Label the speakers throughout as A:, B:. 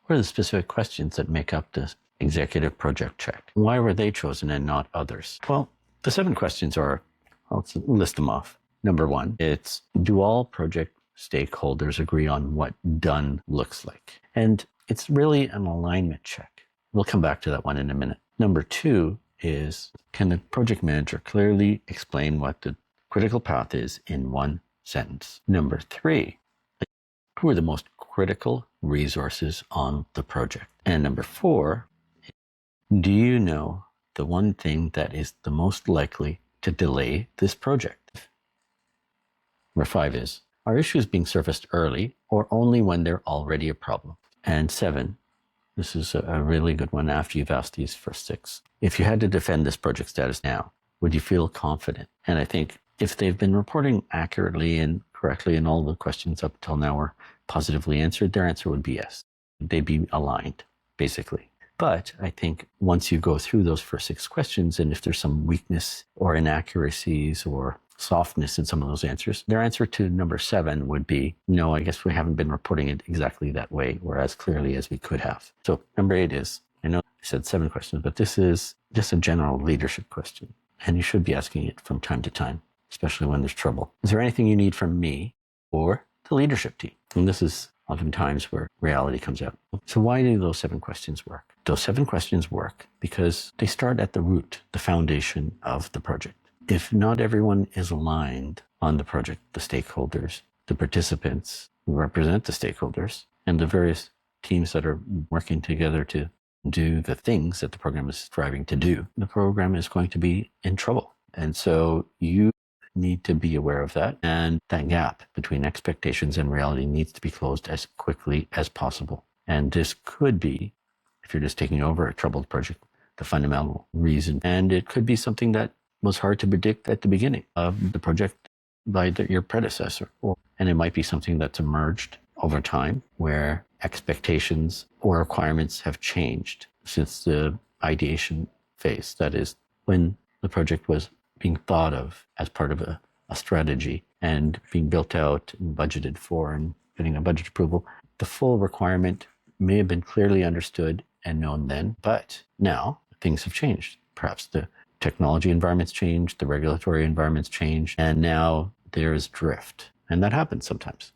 A: What are the specific questions that make up the executive project check? Why were they chosen and not others? Well, the 7 questions are, let's list them off. Number 1, it's do all project stakeholders agree on what done looks like? And it's really an alignment check. We'll come back to that one in a minute. Number 2 is, can the project manager clearly explain what the critical path is in one sentence? Number 3, who are the most critical resources on the project? And number 4, do you know the one thing that is the most likely to delay this project? Number 5 is, are issues being surfaced early or only when they're already a problem? And 7, this is a really good one after you've asked these first 6. If you had to defend this project status now, would you feel confident? And I think if they've been reporting accurately and correctly and all the questions up till now were positively answered, their answer would be yes. They'd be aligned, basically. But I think once you go through those first 6 questions, and if there's some weakness or inaccuracies or softness in some of those answers, their answer to number 7 would be, no, I guess we haven't been reporting it exactly that way or as clearly as we could have. So number 8 is, I know I said 7 questions, but this is just a general leadership question. And you should be asking it from time to time, especially when there's trouble. Is there anything you need from me or the leadership team? And this is oftentimes where reality comes out. So why do those 7 questions work? Those 7 questions work because they start at the root, the foundation of the project. If not everyone is aligned on the project, the stakeholders, the participants who represent the stakeholders, and the various teams that are working together to do the things that the program is striving to do, the program is going to be in trouble. And so you need to be aware of that. And that gap between expectations and reality needs to be closed as quickly as possible. And this could be, if you're just taking over a troubled project, the fundamental reason. And it could be something that was hard to predict at the beginning of the project by your predecessor. And it might be something that's emerged over time where expectations or requirements have changed since the ideation phase. That is, when the project was being thought of as part of a strategy and being built out and budgeted for and getting a budget approval, the full requirement may have been clearly understood and known then, but now things have changed. Perhaps the technology environment's changed, the regulatory environment's changed, and now there's drift. And that happens sometimes.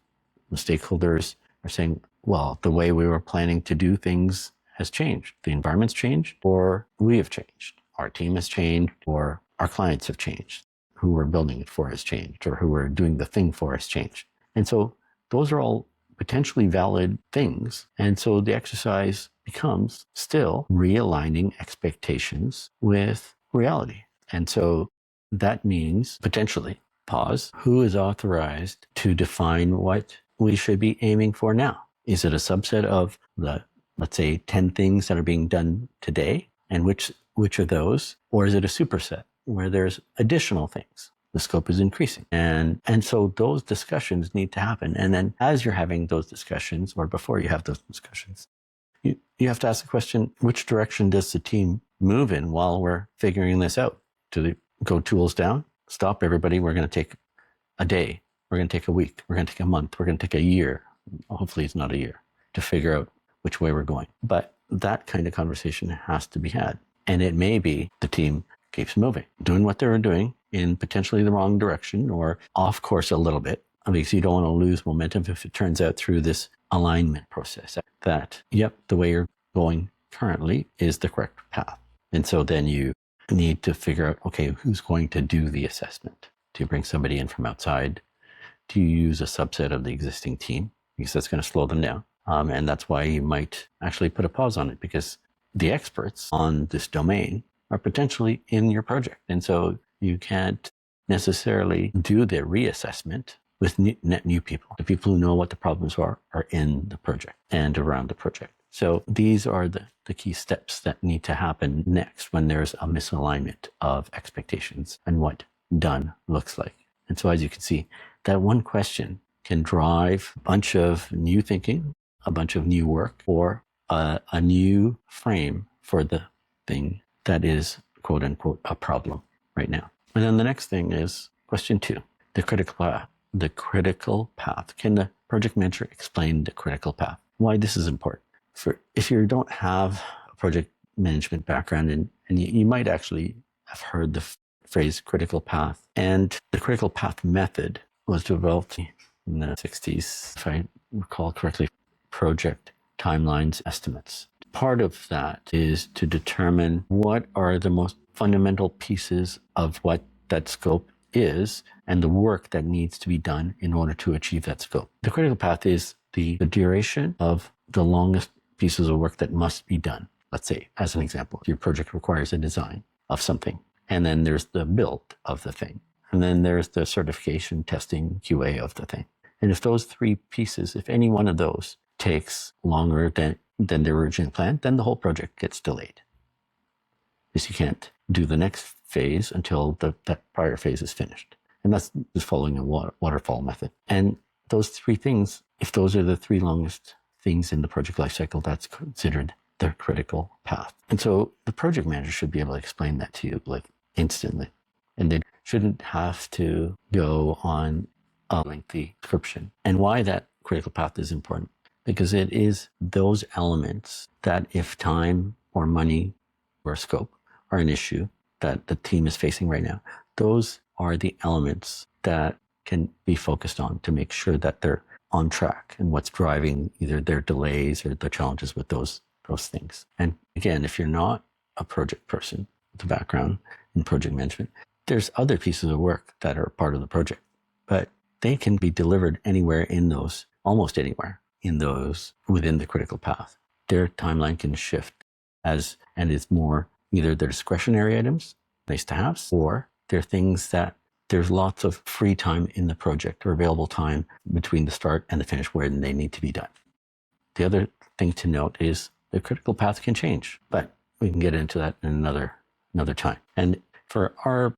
A: The stakeholders are saying, well, the way we were planning to do things has changed. The environment's changed, or we have changed. Our team has changed, or our clients have changed. Who we're building it for has changed, or who we're doing the thing for has changed. And so those are all potentially valid things. And so the exercise becomes still realigning expectations with reality. And so that means potentially pause. Who is authorized to define what we should be aiming for now? Is it a subset of the, let's say, 10 things that are being done today? And which of those? Or is it a superset where there's additional things? The scope is increasing. And so those discussions need to happen. And then as you're having those discussions, or before you have those discussions, you have to ask the question, which direction does the team move in while we're figuring this out? Do they go tools down? Stop everybody. We're going to take a day. We're going to take a week. We're going to take a month. We're going to take a year. Hopefully it's not a year to figure out which way we're going. But that kind of conversation has to be had. And it may be the team keeps moving, doing what they're doing in potentially the wrong direction or off course a little bit, because you don't want to lose momentum if it turns out through this alignment process that, yep, the way you're going currently is the correct path. And so then you need to figure out, okay, who's going to do the assessment? Do you bring somebody in from outside? Do you use a subset of the existing team? Because that's going to slow them down. And that's why you might actually put a pause on it, because the experts on this domain are potentially in your project. And so you can't necessarily do the reassessment with net new people. The people who know what the problems are in the project and around the project. So these are the key steps that need to happen next when there's a misalignment of expectations and what done looks like. And so as you can see, that one question can drive a bunch of new thinking, a bunch of new work, or a new frame for the thing that is, quote unquote, a problem right now. And then the next thing is question 2, the critical path. Can the project manager explain the critical path? Why this is important? if you don't have a project management background, and you might actually have heard the phrase critical path. And the critical path method was developed in the 60s, if I recall correctly, project timelines estimates. Part of that is to determine what are the most fundamental pieces of what that scope is and the work that needs to be done in order to achieve that scope. The critical path is the duration of the longest pieces of work that must be done. Let's say, as an example, your project requires a design of something, and then there's the build of the thing, and then there's the certification, testing, QA of the thing. And if those three pieces, if any one of those takes longer than the original plan, then the whole project gets delayed. Because you can't do the next phase until that prior phase is finished. And that's just following a waterfall method. And those three things, if those are the three longest things in the project lifecycle, that's considered the critical path. And so the project manager should be able to explain that to you like instantly. And they shouldn't have to go on a lengthy description. And why that critical path is important, because it is those elements that if time or money or scope are an issue that the team is facing right now, those are the elements that can be focused on to make sure that they're on track and what's driving either their delays or the challenges with those things. And again, if you're not a project person with a background in project management, there's other pieces of work that are part of the project, but they can be delivered anywhere in those, almost anywhere in those within the critical path. Their timeline can shift and it's more either they're discretionary items, nice to have, or they're things that there's lots of free time in the project or available time between the start and the finish where they need to be done. The other thing to note is the critical path can change, but we can get into that in another time. And for our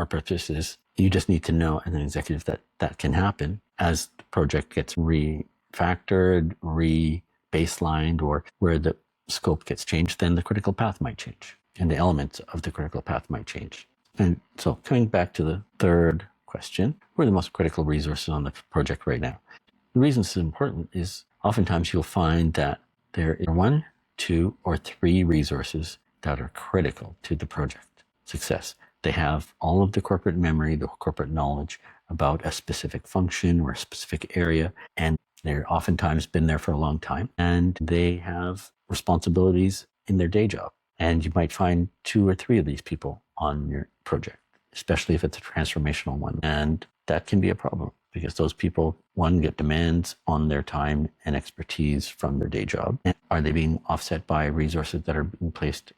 A: purposes, you just need to know as an executive that can happen as the project gets refactored, re-baselined, or where the scope gets changed, then the critical path might change and the elements of the critical path might change. And so coming back to the third question, what are the most critical resources on the project right now? The reason this is important is oftentimes you'll find that there are 1, 2, or 3 resources that are critical to the project success. They have all of the corporate memory, the corporate knowledge about a specific function or a specific area, and they're oftentimes been there for a long time, and they have responsibilities in their day job. And you might find 2 or 3 of these people on your project, especially if it's a transformational one. And that can be a problem because those people, 1, get demands on their time and expertise from their day job. And are they being offset by resources that are being placed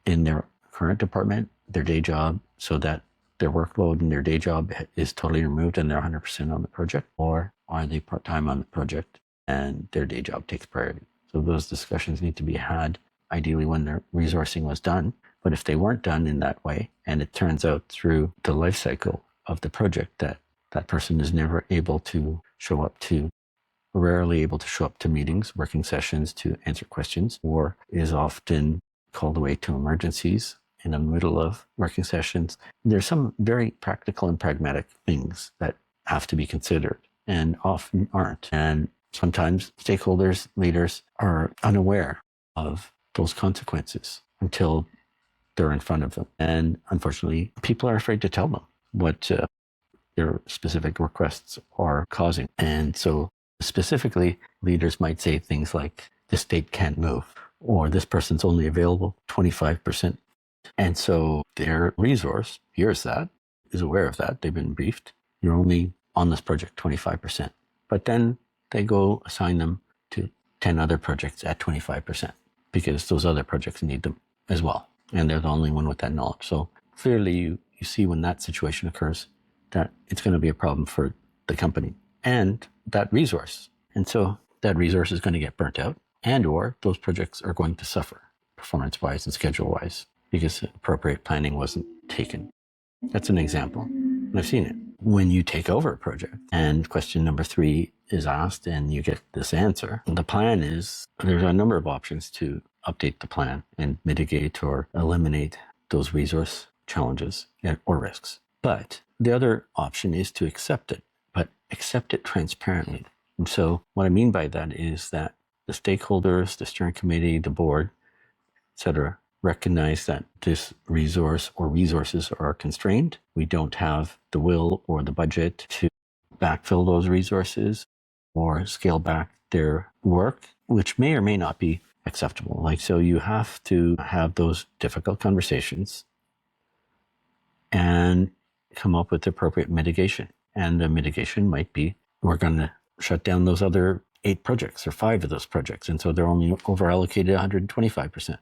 A: in their current department, their day job, so that their workload in their day job is totally removed and they're 100% on the project? Or are they part-time on the project and their day job takes priority? So those discussions need to be had ideally when their resourcing was done. But if they weren't done in that way, and it turns out through the life cycle of the project that that person is never able to show up to, rarely able to show up to meetings, working sessions to answer questions, or is often called away to emergencies in the middle of working sessions. There's some very practical and pragmatic things that have to be considered and often aren't. And sometimes stakeholders, leaders are unaware of those consequences until they're in front of them. And unfortunately, people are afraid to tell them what their specific requests are causing. And so specifically, leaders might say things like, this date can't move, or this person's only available 25%. And so their resource hears that, is aware of that, they've been briefed, you're only on this project 25%. But then they go assign them to 10 other projects at 25% because those other projects need them as well. And they're the only one with that knowledge. So clearly you see when that situation occurs that it's going to be a problem for the company and that resource. And so that resource is going to get burnt out, and or those projects are going to suffer performance-wise and schedule-wise because appropriate planning wasn't taken. That's an example. And I've seen it. When you take over a project and question number 3 is asked and you get this answer, the plan is, there's a number of options to update the plan and mitigate or eliminate those resource challenges or risks. But the other option is to accept it, but accept it transparently. And so what I mean by that is that the stakeholders, the steering committee, the board, etc., recognize that this resource or resources are constrained. We don't have the will or the budget to backfill those resources or scale back their work, which may or may not be acceptable. So you have to have those difficult conversations and come up with appropriate mitigation. And the mitigation might be, we're going to shut down those other 8 projects or 5 of those projects. And so they're only over allocated 125%.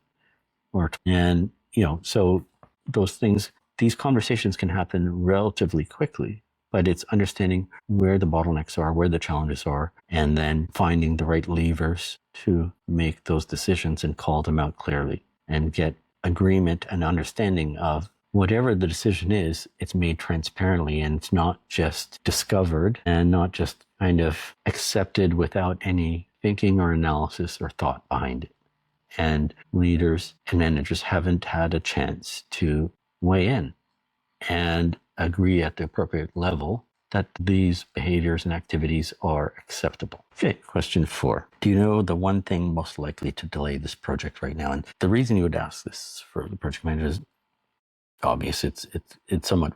A: So those things, these conversations can happen relatively quickly, but it's understanding where the bottlenecks are, where the challenges are, and then finding the right levers to make those decisions and call them out clearly and get agreement and understanding of whatever the decision is, it's made transparently and it's not just discovered and not just kind of accepted without any thinking or analysis or thought behind it. And leaders and managers haven't had a chance to weigh in and agree at the appropriate level that these behaviors and activities are acceptable. Okay, question 4. Do you know the one thing most likely to delay this project right now? And the reason you would ask this for the project manager is obvious. It's somewhat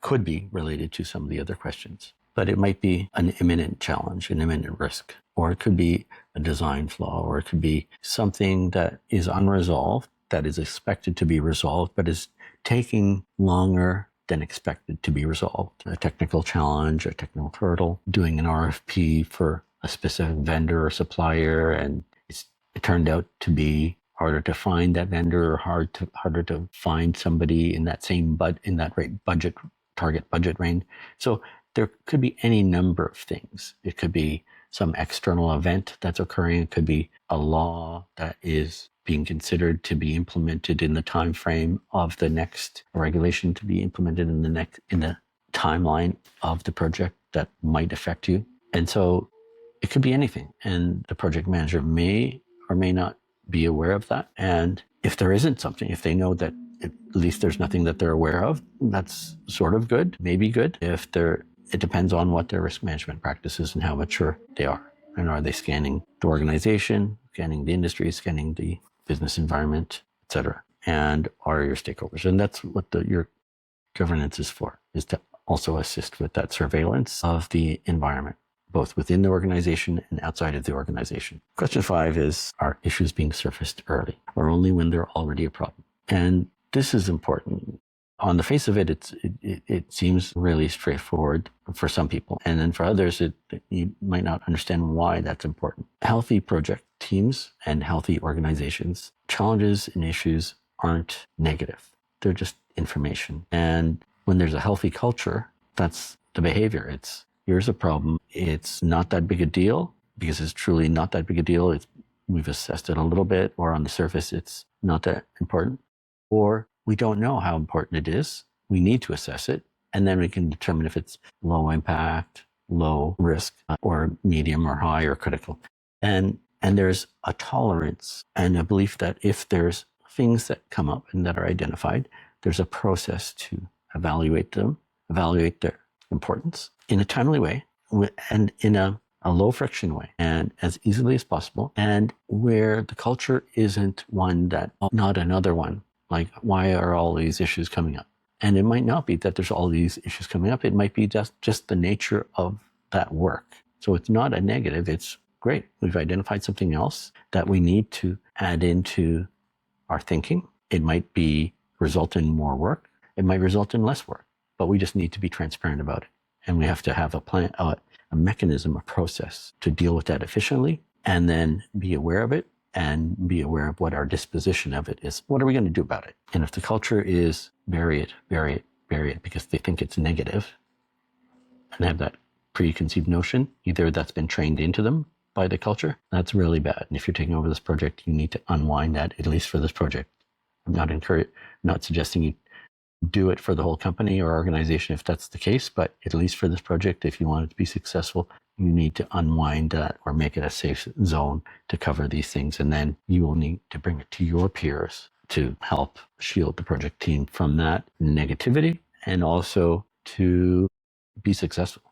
A: could be related to some of the other questions. But it might be an imminent challenge, an imminent risk, or it could be a design flaw, or it could be something that is unresolved, that is expected to be resolved, but is taking longer than expected to be resolved. A technical challenge, a technical hurdle, doing an RFP for a specific vendor or supplier, and it turned out to be harder to find that vendor or harder to find somebody in that same target budget range. So there could be any number of things. It could be some external event that's occurring. It could be a law that is being considered to be implemented in the time frame of the next regulation to be implemented in the timeline of the project that might affect you. And so it could be anything. And the project manager may or may not be aware of that. And if there isn't something, if they know that at least there's nothing that they're aware of, that's sort of good, maybe good. It depends on what their risk management practices and how mature they are. And are they scanning the organization, scanning the industry, scanning the business environment, et cetera? And are your stakeholders? And that's what your governance is for, is to also assist with that surveillance of the environment, both within the organization and outside of the organization. Question 5 is, are issues being surfaced early or only when they're already a problem? And this is important. On the face of it, it seems really straightforward for some people. And then for others, you might not understand why that's important. Healthy project teams and healthy organizations, challenges and issues aren't negative. They're just information. And when there's a healthy culture, that's the behavior. Here's a problem. It's not that big a deal because it's truly not that big a deal. We've assessed it a little bit, or on the surface, it's not that important. Or we don't know how important it is. We need to assess it. And then we can determine if it's low impact, low risk, or medium or high or critical. And there's a tolerance and a belief that if there's things that come up and that are identified, there's a process to evaluate their importance in a timely way and in a low friction way and as easily as possible, and where the culture isn't one that, not another one. Like, why are all these issues coming up? And it might not be that there's all these issues coming up. It might be just the nature of that work. So it's not a negative. It's great. We've identified something else that we need to add into our thinking. It might result in more work. It might result in less work, but we just need to be transparent about it. And we have to have a plan, a mechanism, a process to deal with that efficiently, and then be aware of it and be aware of what our disposition of it is. What are we going to do about it? And if the culture is bury it because they think it's negative and have that preconceived notion, either that's been trained into them by the culture, that's really bad. And if you're taking over this project, you need to unwind that, at least for this project. I'm not suggesting you do it for the whole company or organization if that's the case, but at least for this project, if you want it to be successful, you need to unwind that or make it a safe zone to cover these things. And then you will need to bring it to your peers to help shield the project team from that negativity and also to be successful.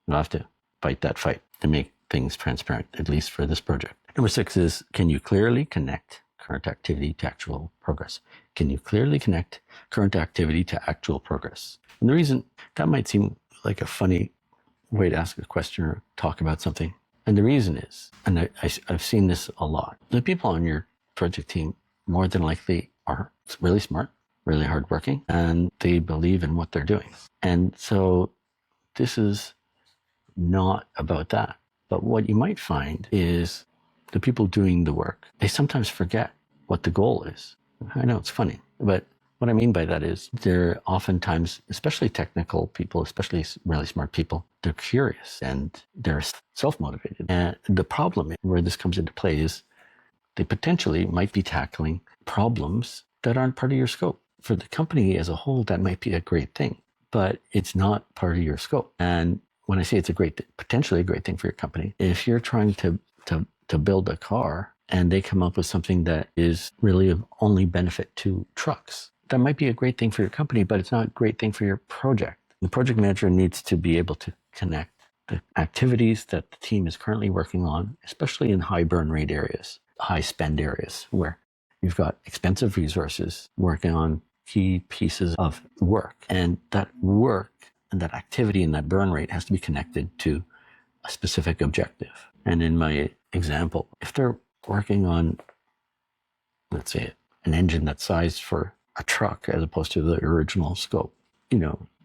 A: You'll have to fight that fight to make things transparent, at least for this project. Number 6 is, can you clearly connect current activity to actual progress? Can you clearly connect current activity to actual progress? And the reason that might seem like a funny way to ask a question or talk about something. And the reason is, and I've seen this a lot, the people on your project team more than likely are really smart, really hardworking, and they believe in what they're doing. And so this is not about that. But what you might find is the people doing the work, they sometimes forget what the goal is. I know it's funny, but what I mean by that is they're oftentimes, especially technical people, especially really smart people, they're curious and they're self-motivated. And the problem where this comes into play is they potentially might be tackling problems that aren't part of your scope. For the company as a whole, that might be a great thing, but it's not part of your scope. And when I say it's potentially a great thing for your company, if you're trying to build a car and they come up with something that is really of only benefit to trucks, that might be a great thing for your company, but it's not a great thing for your project. The project manager needs to be able to connect the activities that the team is currently working on, especially in high burn rate areas, high spend areas, where you've got expensive resources working on key pieces of work. And that work and that activity and that burn rate has to be connected to a specific objective. And in my example, if they're working on, let's say, an engine that's sized for a truck as opposed to the original scope,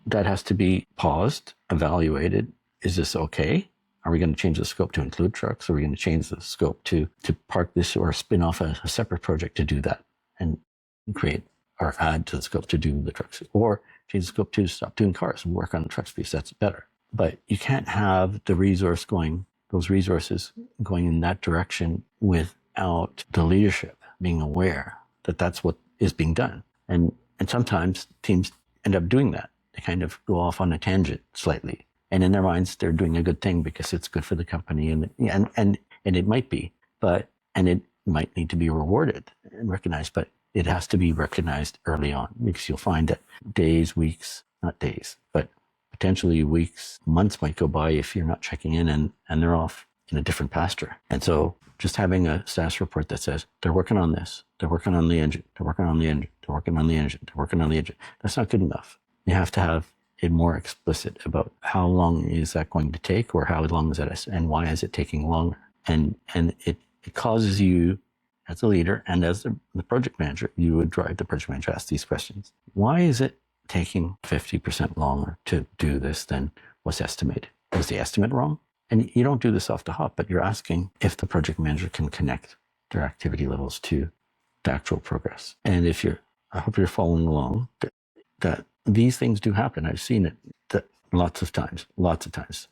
A: that has to be paused, evaluated. Is this okay? Are we going to change the scope to include trucks? Are we going to change the scope to park this or spin off a separate project to do that and create or add to the scope to do the trucks, or change the scope to stop doing cars and work on the trucks piece? That's better. But you can't have those resources going in that direction without the leadership being aware that that's what is being done. And sometimes teams end up doing that. They kind of go off on a tangent slightly. And in their minds, they're doing a good thing because it's good for the company, and it might be, and it might need to be rewarded and recognized, but it has to be recognized early on, because you'll find that not days, but potentially weeks, months might go by if you're not checking in, and they're off in a different pasture. And so just having a status report that says they're working on this, they're working on the engine, they're working on the engine, they're working on the engine, they're working on the engine, that's not good enough. You have to have it more explicit about how long is that going to take, or how long is that, and why is it taking longer? And it causes you, as a leader and as the project manager, you would drive the project manager to ask these questions. Why is it taking 50% longer to do this than what's estimated? Was the estimate wrong? And you don't do this off the hop, but you're asking if the project manager can connect their activity levels to the actual progress. And I hope you're following along, that these things do happen. I've seen it lots of times,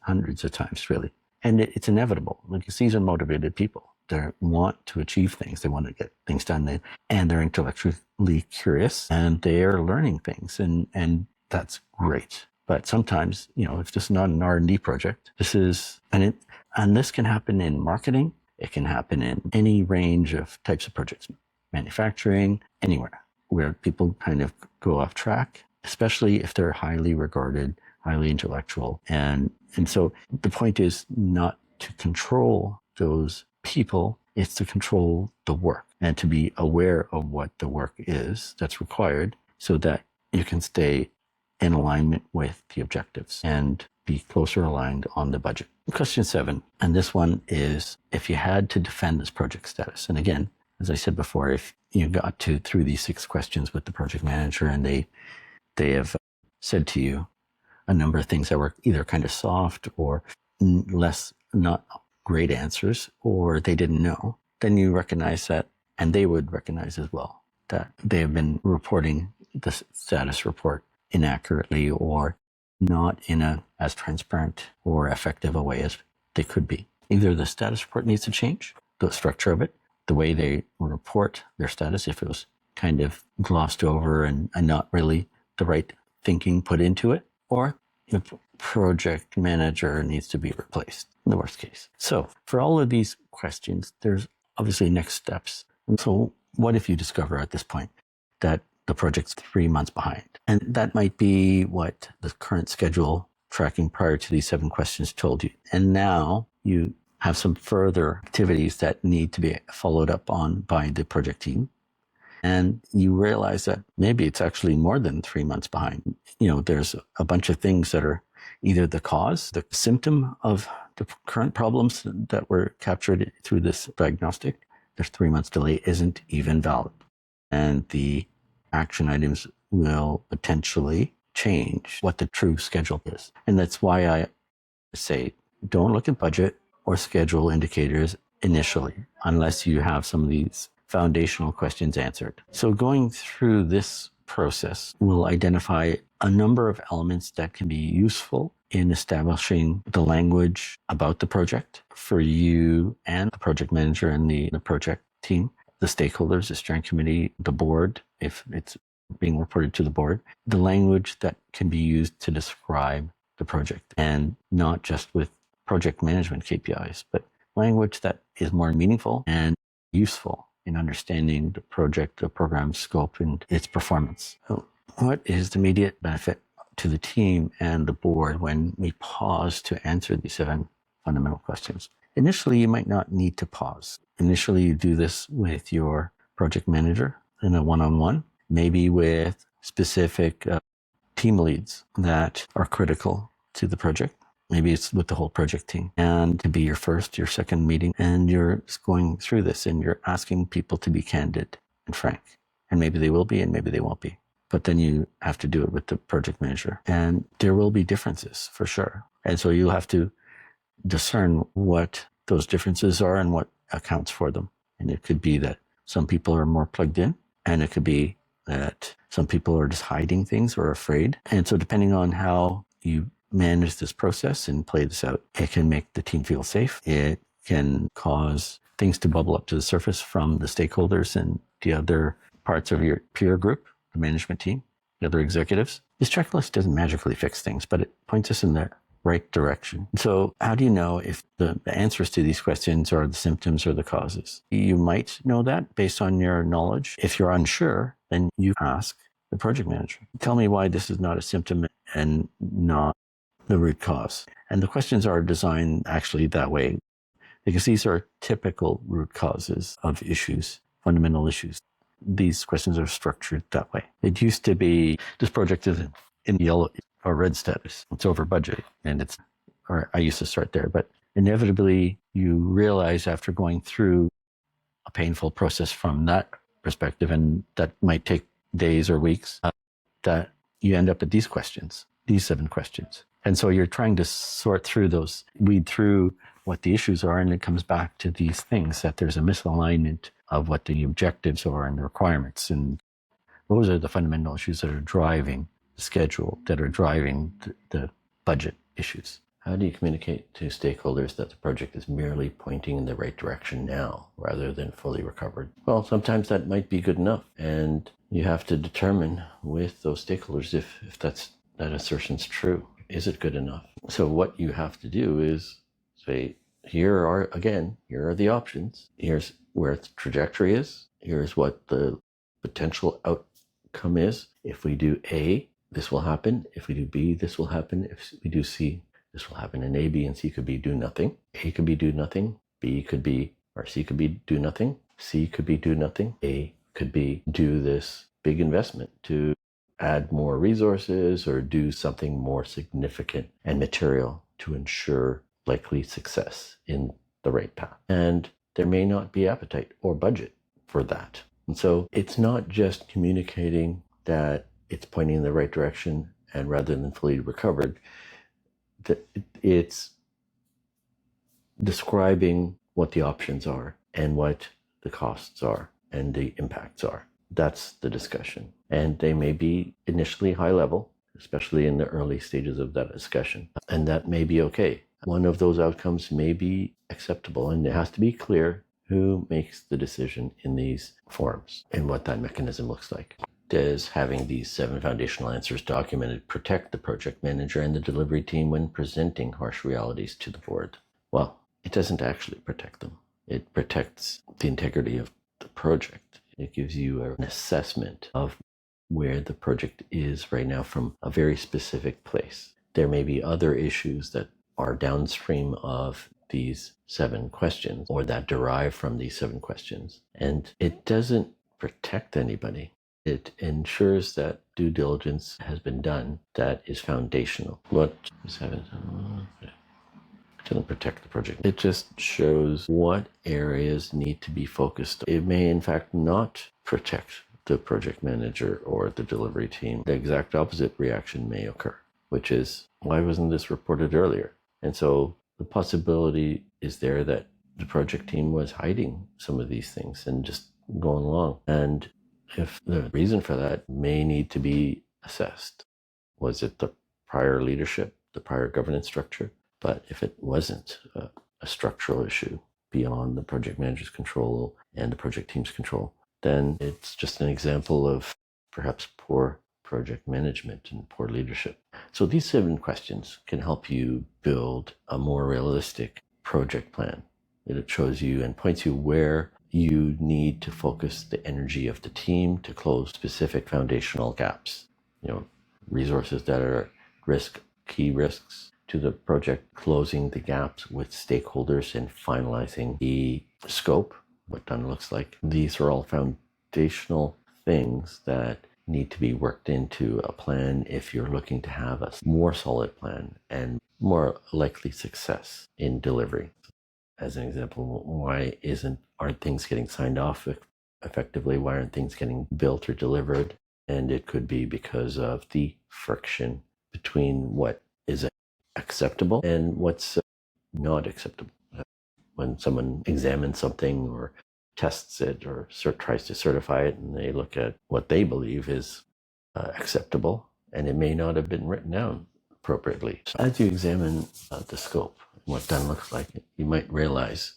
A: hundreds of times, really. And it's inevitable. Like, these are motivated people. They want to achieve things. They want to get things done. And they're intellectually curious, and they are learning things. And that's great. But sometimes, if this is not an R&D project, this can happen in marketing. It can happen in any range of types of projects, manufacturing, anywhere, where people kind of go off track, especially if they're highly regarded, highly intellectual. And so the point is not to control those people, it's to control the work and to be aware of what the work is that's required, so that you can stay in alignment with the objectives and be closer aligned on the budget. Question 7, and this one is, if you had to defend this project status, and again, as I said before, if you got through these 6 questions with the project manager and they have said to you a number of things that were either kind of soft or not great answers, or they didn't know, then you recognize that, and they would recognize as well, that they have been reporting the status report inaccurately, or not in as transparent or effective a way as they could be. Either the status report needs to change, the structure of it, the way they report their status, if it was kind of glossed over and not really the right thinking put into it, or the project manager needs to be replaced in the worst case. So for all of these questions, there's obviously next steps. And so what if you discover at this point that the project's 3 months behind? And that might be what the current schedule tracking prior to these 7 questions told you. And now you have some further activities that need to be followed up on by the project team. And you realize that maybe it's actually more than 3 months behind. There's a bunch of things that are either the cause, the symptom of the current problems that were captured through this diagnostic. The 3 months delay isn't even valid. And the action items will potentially change what the true schedule is. And that's why I say, don't look at budget or schedule indicators initially, unless you have some of these foundational questions answered. So going through this process will identify a number of elements that can be useful in establishing the language about the project for you and the project manager and the project team, the stakeholders, the steering committee, the board, if it's being reported to the board, the language that can be used to describe the project, and not just with project management KPIs, but language that is more meaningful and useful in understanding the project, the program scope, and its performance. So what is the immediate benefit to the team and the board when we pause to answer these 7 fundamental questions? Initially, you might not need to pause. Initially, you do this with your project manager in a one-on-one, maybe with specific team leads that are critical to the project. Maybe it's with the whole project team, and to be your first, your second meeting, and you're going through this and you're asking people to be candid and frank. And maybe they will be, and maybe they won't be. But then you have to do it with the project manager. And there will be differences for sure. And so you'll have to discern what those differences are and what accounts for them. And it could be that some people are more plugged in, and it could be that some people are just hiding things or afraid. And so depending on how you manage this process and play this out, it can make the team feel safe. It can cause things to bubble up to the surface from the stakeholders and the other parts of your peer group, the management team, the other executives. This checklist doesn't magically fix things, but it points us in the right direction. So how do you know if the answers to these questions are the symptoms or the causes? You might know that based on your knowledge. If you're unsure, then you ask the project manager, tell me why this is not a symptom and not the root cause. And the questions are designed actually that way, because these are typical root causes of issues, fundamental issues. These questions are structured that way. It used to be, this project is in yellow or red status. It's over budget, and I used to start there, but inevitably you realize after going through a painful process from that perspective, and that might take days or weeks, that you end up at these questions, these 7 questions. And so you're trying to sort through those, weed through what the issues are, and it comes back to these things, that there's a misalignment of what the objectives are and the requirements. And those are the fundamental issues that are driving the schedule, that are driving the budget issues. How do you communicate to stakeholders that the project is merely pointing in the right direction now, rather than fully recovered? Well, sometimes that might be good enough, and you have to determine with those stakeholders if that assertion's true. Is it good enough? So what you have to do is say, here are the options. Here's where its trajectory is. Here's what the potential outcome is. If we do A, this will happen. If we do B, this will happen. If we do C, this will happen. And A, B, and C could be do nothing. A could be do nothing. B could be, or C could be do nothing. C could be do nothing. A could be do this big investment to add more resources or do something more significant and material to ensure likely success in the right path. And there may not be appetite or budget for that. And so it's not just communicating that it's pointing in the right direction and rather than fully recovered, that it's describing what the options are and what the costs are and the impacts are. That's the discussion. And they may be initially high level, especially in the early stages of that discussion. And that may be okay. One of those outcomes may be acceptable, and it has to be clear who makes the decision in these forums and what that mechanism looks like. Does having these 7 foundational answers documented protect the project manager and the delivery team when presenting harsh realities to the board? Well, it doesn't actually protect them. It protects the integrity of the project. It gives you an assessment of where the project is right now from a very specific place. There may be other issues that are downstream of
B: these 7 questions, or that derive from these 7 questions. And it doesn't protect anybody. It ensures that due diligence has been done that is foundational. What doesn't protect the project. It just shows what areas need to be focused. It may in fact not protect the project manager or the delivery team. The exact opposite reaction may occur, which is, why wasn't this reported earlier? And so the possibility is there that the project team was hiding some of these things and just going along. And if the reason for that may need to be assessed, was it the prior leadership, the prior governance structure? But if it wasn't a structural issue beyond the project manager's control and the project team's control, then it's just an example of perhaps poor project management and poor leadership. So these 7 questions can help you build a more realistic project plan. It shows you and points you where you need to focus the energy of the team to close specific foundational gaps. Resources that are key risks to the project, closing the gaps with stakeholders and finalizing the scope, what done looks like. These are all foundational things that need to be worked into a plan if you're looking to have a more solid plan and more likely success in delivery. As an example, why aren't things getting signed off effectively? Why aren't things getting built or delivered? And it could be because of the friction between what is acceptable and what's not acceptable. When someone examines something or tests it or tries to certify it, and they look at what they believe is acceptable, and it may not have been written down appropriately. So as you examine the scope, what done looks like, you might realize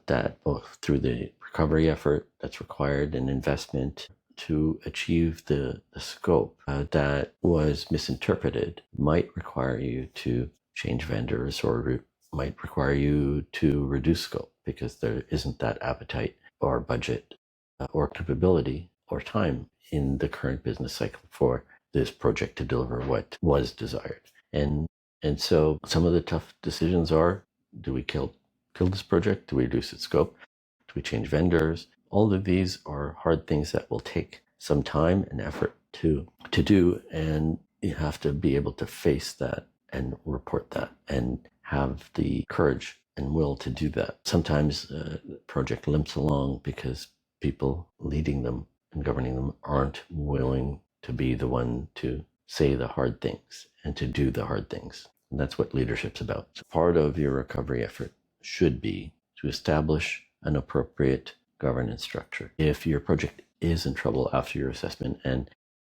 B: that both through the recovery effort that's required and investment to achieve the scope that was misinterpreted might require you to change vendors or might require you to reduce scope because there isn't that appetite or budget or capability or time in the current business cycle for this project to deliver what was desired. And so some of the tough decisions are, do we kill this project? Do we reduce its scope? Do we change vendors? All of these are hard things that will take some time and effort to do, and you have to be able to face that and report that and have the courage and will to do that. Sometimes the project limps along because people leading them and governing them aren't willing to be the one to say the hard things and to do the hard things. And that's what leadership's about. So part of your recovery effort should be to establish an appropriate governance structure. If your project is in trouble after your assessment and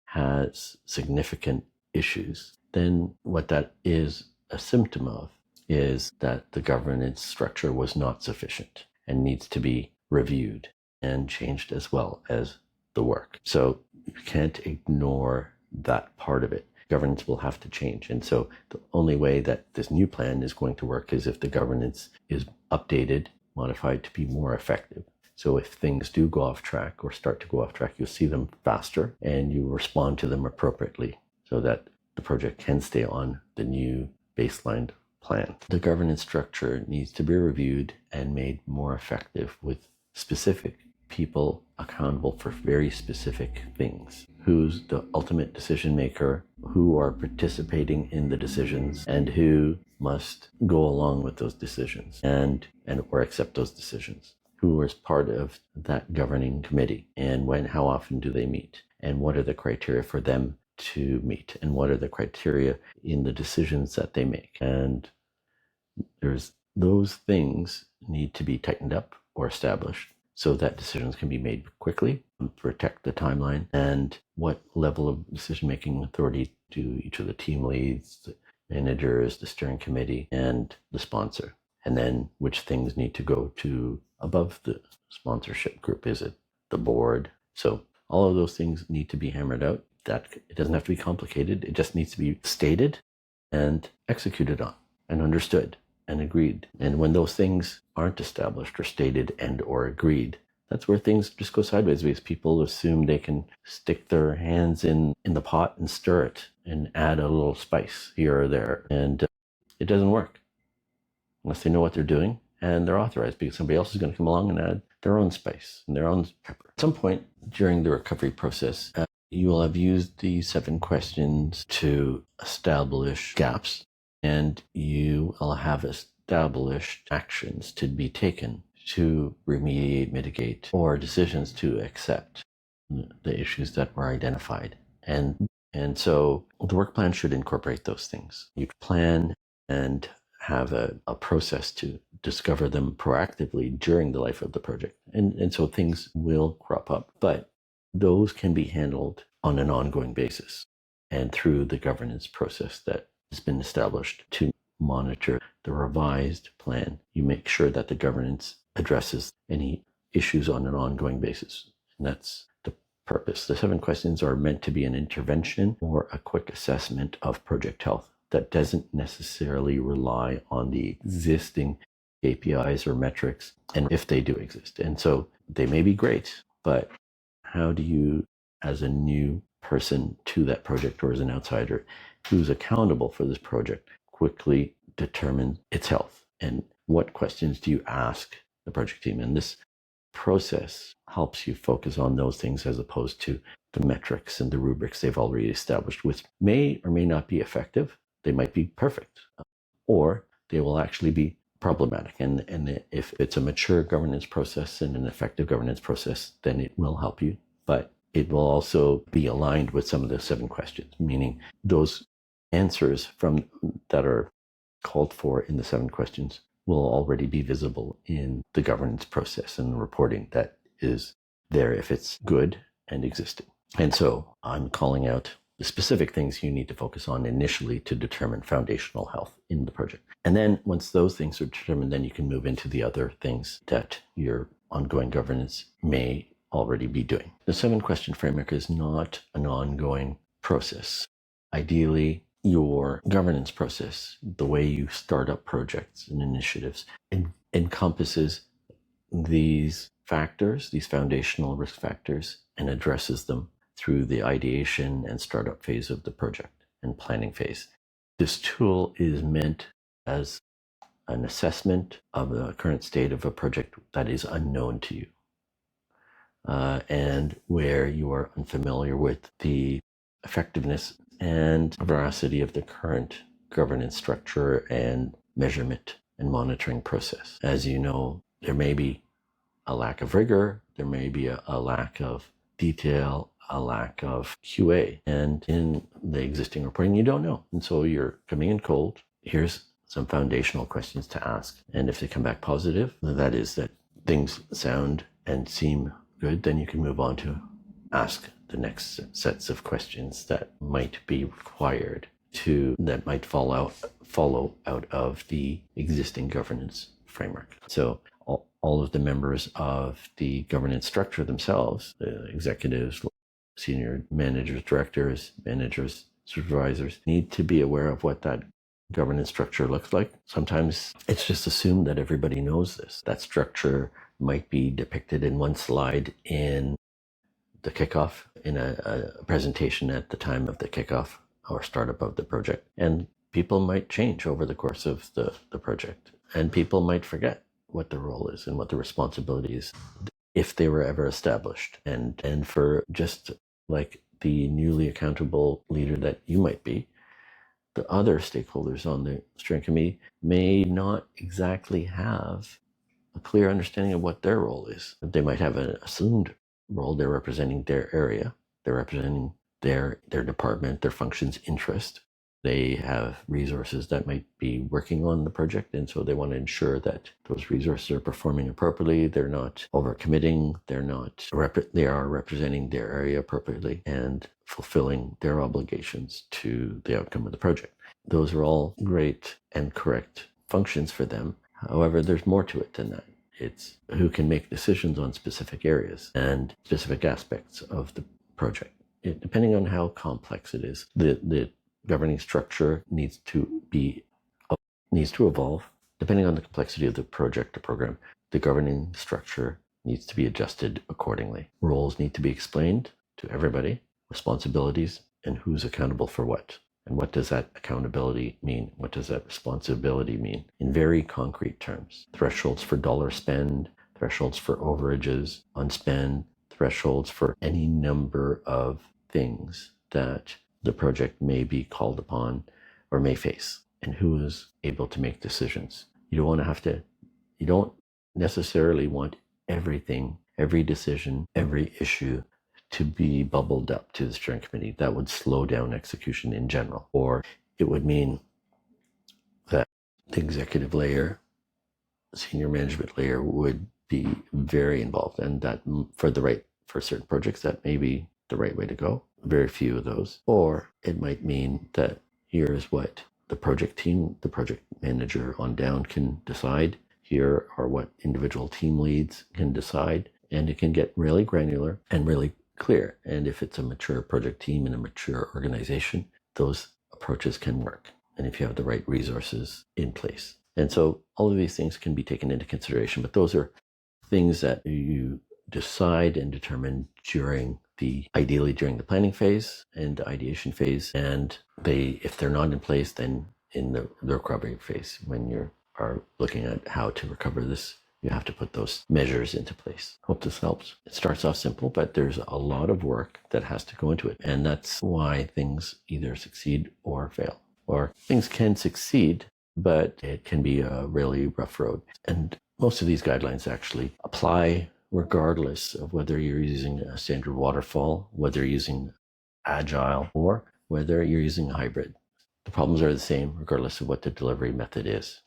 B: has significant issues, then what that is a symptom of is that the governance structure was not sufficient and needs to be reviewed and changed as well as the work. So you can't ignore that part of it. Governance will have to change. And so the only way that this new plan is going to work is if the governance is updated, modified to be more effective. So if things do go off track or start to go off track, you'll see them faster and you respond to them appropriately so that the project can stay on the new baseline plan. The governance structure needs to be reviewed and made more effective with specific people accountable for very specific things. Who's the ultimate decision maker, who are participating in the decisions, and who must go along with those decisions and or accept those decisions. Who is part of that governing committee, and how often do they meet, and what are the criteria for them to meet, and what are the criteria in the decisions that they make. And those things need to be tightened up or established so that decisions can be made quickly and protect the timeline. And what level of decision-making authority do each of the team leads, the managers, the steering committee, and the sponsor? And then which things need to go to above the sponsorship group? Is it the board? So all of those things need to be hammered out. That it doesn't have to be complicated. It just needs to be stated and executed on and understood and agreed. And when those things aren't established or stated and or agreed, that's where things just go sideways because people assume they can stick their hands in the pot and stir it and add a little spice here or there. And it doesn't work. unless they know what they're doing and they're authorized, because somebody else is going to come along and add their own spice and their own pepper. At some point during the recovery process, you will have used the 7 questions to establish gaps, and you will have established actions to be taken to remediate, mitigate, or decisions to accept the issues that were identified. And so the work plan should incorporate those things. You plan and have a process to discover them proactively during the life of the project. And so things will crop up, but those can be handled on an ongoing basis and through the governance process that has been established to monitor the revised plan. You make sure that the governance addresses any issues on an ongoing basis. And that's the purpose. The 7 questions are meant to be an intervention or a quick assessment of project health that doesn't necessarily rely on the existing KPIs or metrics, and if they do exist. And so they may be great, but how do you, as a new person to that project or as an outsider who's accountable for this project, quickly determine its health? And what questions do you ask the project team? And this process helps you focus on those things as opposed to the metrics and the rubrics they've already established, which may or may not be effective. They might be perfect, or they will actually be problematic. And if it's a mature governance process and an effective governance process, then it will help you. But it will also be aligned with some of the 7 questions, meaning those answers from that are called for in the 7 questions will already be visible in the governance process and the reporting that is there if it's good and existing. And so I'm calling out the specific things you need to focus on initially to determine foundational health in the project. And then once those things are determined, then you can move into the other things that your ongoing governance may already be doing. The 7 question framework is not an ongoing process. Ideally, your governance process, the way you start up projects and initiatives, encompasses these factors, these foundational risk factors, and addresses them through the ideation and startup phase of the project and planning phase. This tool is meant as an assessment of the current state of a project that is unknown to you, and where you are unfamiliar with the effectiveness and veracity of the current governance structure and measurement and monitoring process. As you know, there may be a lack of rigor, there may be a lack of detail, a lack of QA. And in the existing reporting, you don't know. And so you're coming in cold. Here's some foundational questions to ask. And if they come back positive, that is that things sound and seem good, then you can move on to ask the next sets of questions that might be required that might follow out of the existing governance framework. So all of the members of the governance structure themselves, the executives, senior managers, directors, managers, supervisors, need to be aware of what that governance structure looks like. Sometimes it's just assumed that everybody knows this. That structure might be depicted in one slide in the kickoff, in a presentation at the time of the kickoff or startup of the project. And people might change over the course of the project, and people might forget what the role is and what the responsibility is if they were ever established. And for just like the newly accountable leader that you might be, the other stakeholders on the steering committee may not exactly have a clear understanding of what their role is. They might have an assumed role. They're representing their area. They're representing their department, their function's interest. They have resources that might be working on the project, and so they want to ensure that those resources are performing appropriately. They're not overcommitting. They are representing their area appropriately and fulfilling their obligations to the outcome of the project. Those are all great and correct functions for them. However, there's more to it than that. It's who can make decisions on specific areas and specific aspects of the project. Depending on how complex it is, the governing structure needs to evolve. Depending on the complexity of the project or program, the governing structure needs to be adjusted accordingly. Roles need to be explained to everybody, responsibilities, and who's accountable for what. And what does that accountability mean? What does that responsibility mean? In very concrete terms, thresholds for dollar spend, thresholds for overages on spend, thresholds for any number of things that the project may be called upon or may face, and who is able to make decisions. You don't necessarily want everything, every decision, every issue to be bubbled up to the steering committee. That would slow down execution in general, or it would mean that the executive layer, senior management layer would be very involved, and that for certain projects that may be the right way to go. Very few of those. Or it might mean that here's what the project team, the project manager on down can decide. Here are what individual team leads can decide, and it can get really granular and really clear. And if it's a mature project team and a mature organization, those approaches can work. And if you have the right resources in place. And so all of these things can be taken into consideration, but those are things that you decide and determine ideally during the planning phase and the ideation phase. And if they're not in place, then in the recovery phase, when you are looking at how to recover this, you have to put those measures into place. Hope this helps. It starts off simple, but there's a lot of work that has to go into it. And that's why things either succeed or fail. Or things can succeed, but it can be a really rough road. And most of these guidelines actually apply regardless of whether you're using a standard waterfall, whether you're using agile, or whether you're using a hybrid. The problems are the same regardless of what the delivery method is.